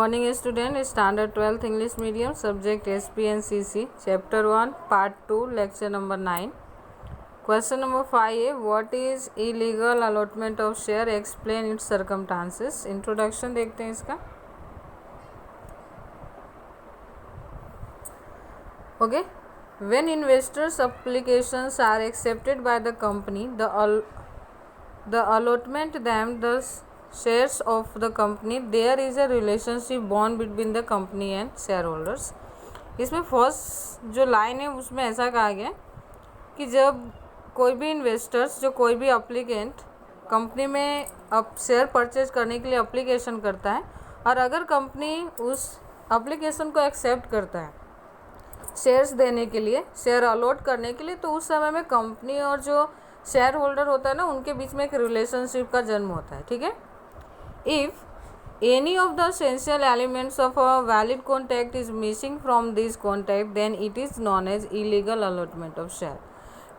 morning student, standard 12th English medium, subject SP and CC, chapter 1, part 2, lecture number 9. Question number 5 what is illegal allotment of share, explain its circumstances. Introduction देखते हैं इसका. Okay, when investors applications are accepted by the company, the allotment them the shares of the company, there is a relationship bond between the company and shareholders. इसमें first जो line है उसमें ऐसा कहा गया कि जब कोई भी इन्वेस्टर्स, जो कोई भी अप्लीकेंट कंपनी में अब शेयर परचेज करने के लिए अप्लीकेशन करता है और अगर कंपनी उस अप्लीकेशन को एक्सेप्ट करता है शेयर्स देने के लिए, शेयर अलॉट करने के लिए, तो उस समय में कंपनी और जो शेयर होल्डर होता है ना, उनके बीच में एक रिलेशनशिप का जन्म होता है. ठीक है. If any of the essential elements of a valid contract is missing from this contract then it is non as illegal allotment of share.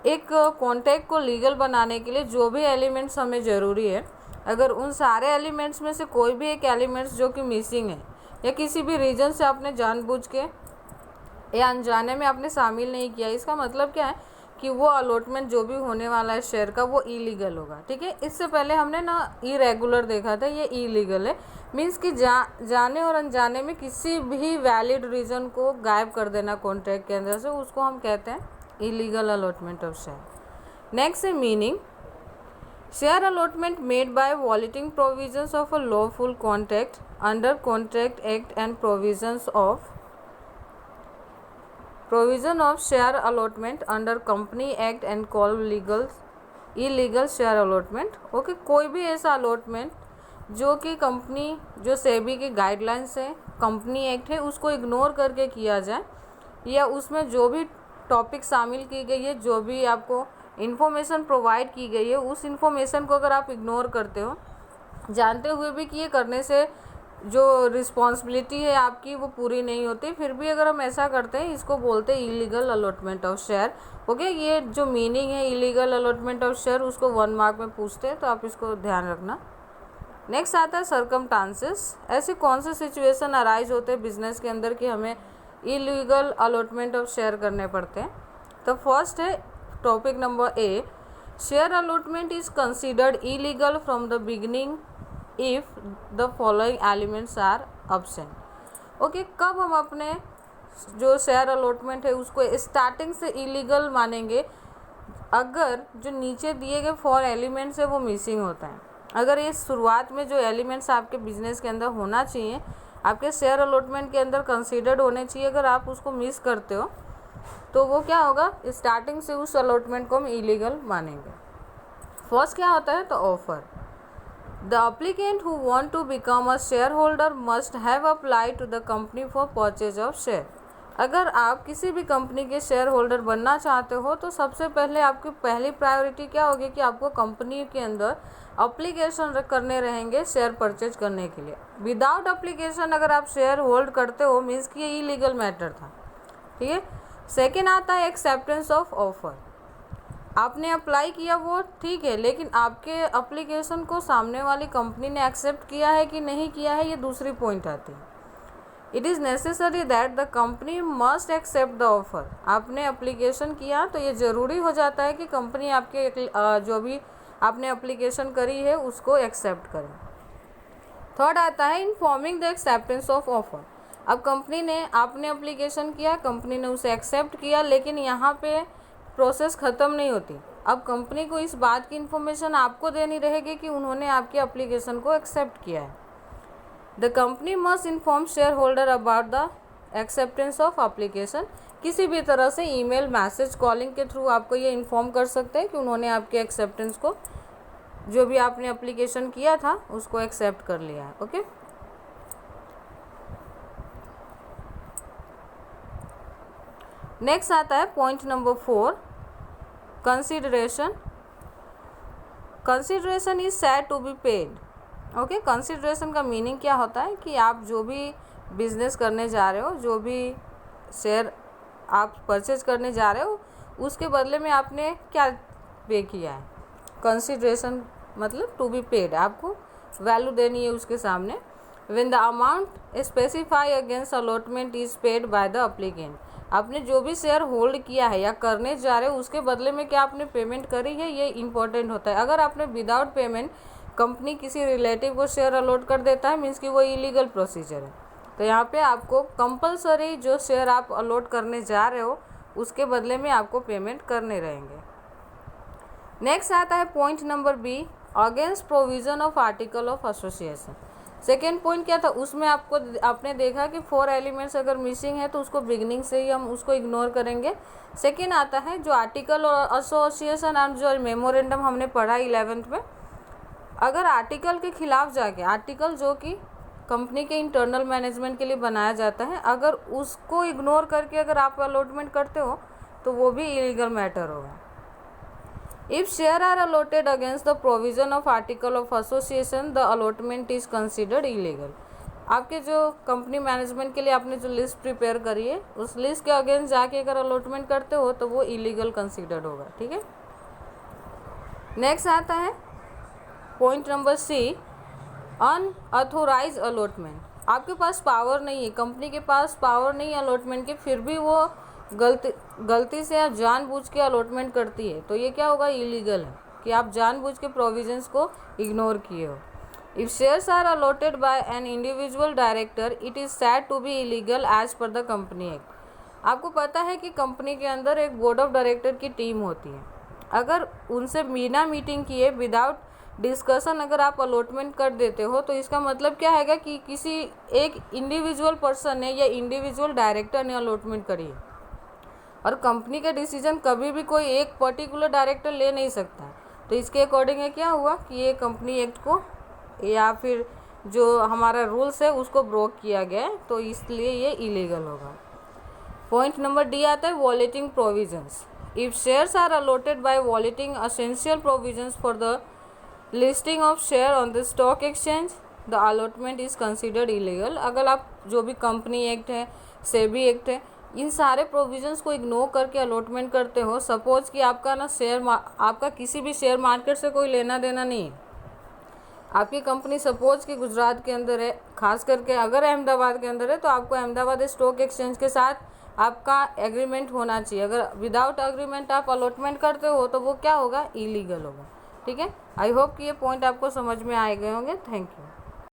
एक कॉन्ट्रैक्ट को लीगल बनाने के लिए जो भी एलिमेंट्स हमें ज़रूरी है, अगर उन सारे एलिमेंट्स में से कोई भी एक एलिमेंट्स जो कि मिसिंग है या किसी भी रीजन से आपने जानबूझ के या अनजाने में आपने शामिल नहीं किया, इसका मतलब क्या है कि वो अलॉटमेंट जो भी होने वाला है शेयर का वो इलीगल होगा. ठीक है. इससे पहले हमने ना इरेगुलर देखा था, ये इलीगल है. मीन्स कि जाने और अनजाने में किसी भी वैलिड रीज़न को गायब कर देना कॉन्ट्रैक्ट के अंदर से, उसको हम कहते हैं illegal allotment of share. Next है meaning. Share allotment made by violating provisions of a lawful contract under contract act and provision of share allotment under company act and called illegal share allotment. Okay, कोई भी ऐसा allotment जो कि company, जो सेबी के guidelines है, company act है, उसको इग्नोर करके किया जाए, या उसमें जो भी टॉपिक शामिल की गई है, जो भी आपको इन्फॉर्मेशन प्रोवाइड की गई है, उस इन्फॉर्मेशन को अगर आप इग्नोर करते हो, जानते हुए भी कि ये करने से जो रिस्पॉन्सिबिलिटी है आपकी वो पूरी नहीं होती, फिर भी अगर हम ऐसा करते हैं, इसको बोलते हैं illegal allotment of share. Okay, ये जो मीनिंग है इलीगल अलॉटमेंट ऑफ शेयर, उसको 1 मार्क में पूछते हैं, तो आप इसको ध्यान रखना. नेक्स्ट आता है सर्कमस्टांसेस. ऐसे कौन से सिचुएशन अराइज होते हैं बिजनेस के अंदर कि हमें इलीगल अलॉटमेंट ऑफ शेयर करने पड़ते हैं. तो फर्स्ट है topic number A, share allotment is considered illegal from the beginning if the following elements are absent. Okay, कब हम अपने जो शेयर अलॉटमेंट है उसको स्टार्टिंग से इलीगल मानेंगे? अगर जो नीचे दिए गए 4 एलिमेंट्स है वो मिसिंग होता है. अगर ये शुरुआत में जो एलिमेंट्स आपके बिजनेस के अंदर होना चाहिए, आपके शेयर अलॉटमेंट के अंदर कंसीडर्ड होने चाहिए, अगर आप उसको मिस करते हो तो वो क्या होगा, स्टार्टिंग से उस अलॉटमेंट को हम इलीगल मानेंगे. फर्स्ट क्या होता है, तो offer. The applicant who want to become a shareholder must have applied to the company for purchase of share. अगर आप किसी भी कंपनी के शेयर होल्डर बनना चाहते हो तो सबसे पहले आपकी पहली प्रायोरिटी क्या होगी कि आपको कंपनी के अंदर अप्लीकेशन करने रहेंगे शेयर परचेज करने के लिए. विदाउट अप्लीकेशन अगर आप शेयर होल्ड करते हो, मीन्स कि ये इलीगल मैटर था. ठीक है. सेकेंड आता है एक्सेप्टेंस ऑफ ऑफर. आपने अप्लाई किया वो ठीक है, लेकिन आपके एप्लीकेशन को सामने वाली कंपनी ने एक्सेप्ट किया है कि नहीं किया है, ये दूसरी पॉइंट आती है. It is necessary that the company must accept the offer. आपने एप्लीकेशन किया तो ये ज़रूरी हो जाता है कि कंपनी आपके जो भी आपने एप्लीकेशन करी है उसको एक्सेप्ट करे. थर्ड आता है informing the acceptance of offer. अब कंपनी ने, आपने एप्लीकेशन किया, कंपनी ने उसे एक्सेप्ट किया, लेकिन यहाँ पे प्रोसेस ख़त्म नहीं होती. अब कंपनी को इस बात की इन्फॉर्मेशन आपको देनी रहेगी कि उन्होंने आपकी एप्लीकेशन को एक्सेप्ट किया है. The company must inform share holder about the acceptance of application. किसी भी तरह से ईमेल, मैसेज, कॉलिंग के थ्रू आपको ये इन्फॉर्म कर सकते हैं कि उन्होंने आपके एक्सेप्टेंस को, जो भी आपने एप्लीकेशन किया था उसको एक्सेप्ट कर लिया है. ओके. नेक्स्ट आता है point number 4, consideration. Consideration is said to be paid. Okay, consideration का मीनिंग क्या होता है कि आप जो भी बिजनेस करने जा रहे हो, जो भी शेयर आप परचेज करने जा रहे हो, उसके बदले में आपने क्या पे किया है. कंसिडरेशन मतलब टू बी पेड, आपको वैल्यू देनी है उसके सामने. When the amount specify against allotment is paid by the applicant. आपने जो भी शेयर होल्ड किया है या करने जा रहे हो उसके बदले में क्या आपने पेमेंट करी है, ये इंपॉर्टेंट होता है। अगर आपने विदाउट पेमेंट कंपनी किसी रिलेटिव को शेयर अलॉट कर देता है, मीन्स कि वो इलीगल प्रोसीजर है। तो यहाँ पे आपको कंपलसरी जो शेयर आप अलॉट करने जा रहे हो उसके बदले में आपको पेमेंट करने रहेंगे। नेक्स्ट आता है point number B, against provision of article of association. Second point क्या था, उसमें आपने देखा कि 4 एलिमेंट्स अगर मिसिंग है तो उसको बिगनिंग से ही हम उसको इग्नोर करेंगे। सेकेंड आता है जो आर्टिकल और एसोसिएशन और जो मेमोरेंडम हमने पढ़ा 11th में, अगर आर्टिकल के खिलाफ जाके, आर्टिकल जो कि कंपनी के इंटरनल मैनेजमेंट के लिए बनाया जाता है, अगर उसको इग्नोर करके अगर आप अलॉटमेंट करते हो तो वो भी इलीगल मैटर होगा। If share are allotted against the provision of article of association the allotment is considered illegal. आपके जो कंपनी मैनेजमेंट के लिए आपने जो लिस्ट प्रिपेयर करी है उस लिस्ट के अगेंस्ट जाके अगर अलॉटमेंट करते हो तो वो इलीगल कंसिडर्ड होगा। ठीक है, नेक्स्ट आता है point number C, unauthorise allotment. आपके पास पावर नहीं है, कंपनी के पास पावर नहीं है अलॉटमेंट के, फिर भी वो गलती से या जानबूझ के अलॉटमेंट करती है, तो ये क्या होगा, इलीगल है कि आप जानबूझ के प्रोविजंस को इग्नोर किए हो। If shares are allotted by an individual director it is said to be illegal as per the company act. आपको पता है कि कंपनी के अंदर एक बोर्ड ऑफ डायरेक्टर की टीम होती है, अगर उनसे बिना मीटिंग किए विदाउट डिस्कशन अगर आप अलॉटमेंट कर देते हो तो इसका मतलब क्या है कि किसी एक इंडिविजुअल पर्सन ने या इंडिविजुअल डायरेक्टर ने अलॉटमेंट करी है, और कंपनी का डिसीजन कभी भी कोई एक पर्टिकुलर डायरेक्टर ले नहीं सकता। तो इसके अकॉर्डिंग है क्या हुआ कि ये कंपनी एक्ट को या फिर जो हमारा रूल्स है उसको ब्रोक किया गया है, तो इसलिए ये इलीगल होगा। पॉइंट नंबर डी आता है violating provisions. If shares are allotted by violating essential provisions for the listing of share on the stock exchange the allotment is considered illegal. अगर आप जो भी कंपनी एक्ट है, सेबी एक्ट है, इन सारे प्रोविजंस को इग्नोर करके अलॉटमेंट करते हो, सपोज कि आपका ना आपका किसी भी शेयर मार्केट से कोई लेना देना नहीं है, आपकी कंपनी सपोज कि गुजरात के अंदर है, खास करके अगर अहमदाबाद के अंदर है तो आपको अहमदाबाद स्टॉक एक्सचेंज के साथ आपका एग्रीमेंट होना चाहिए। अगर विदाउट एग्रीमेंट आप अलॉटमेंट करते हो तो वो क्या होगा, इलीगल होगा। ठीक है, आई होप कि ये पॉइंट आपको समझ में आ गए होंगे। Thank you.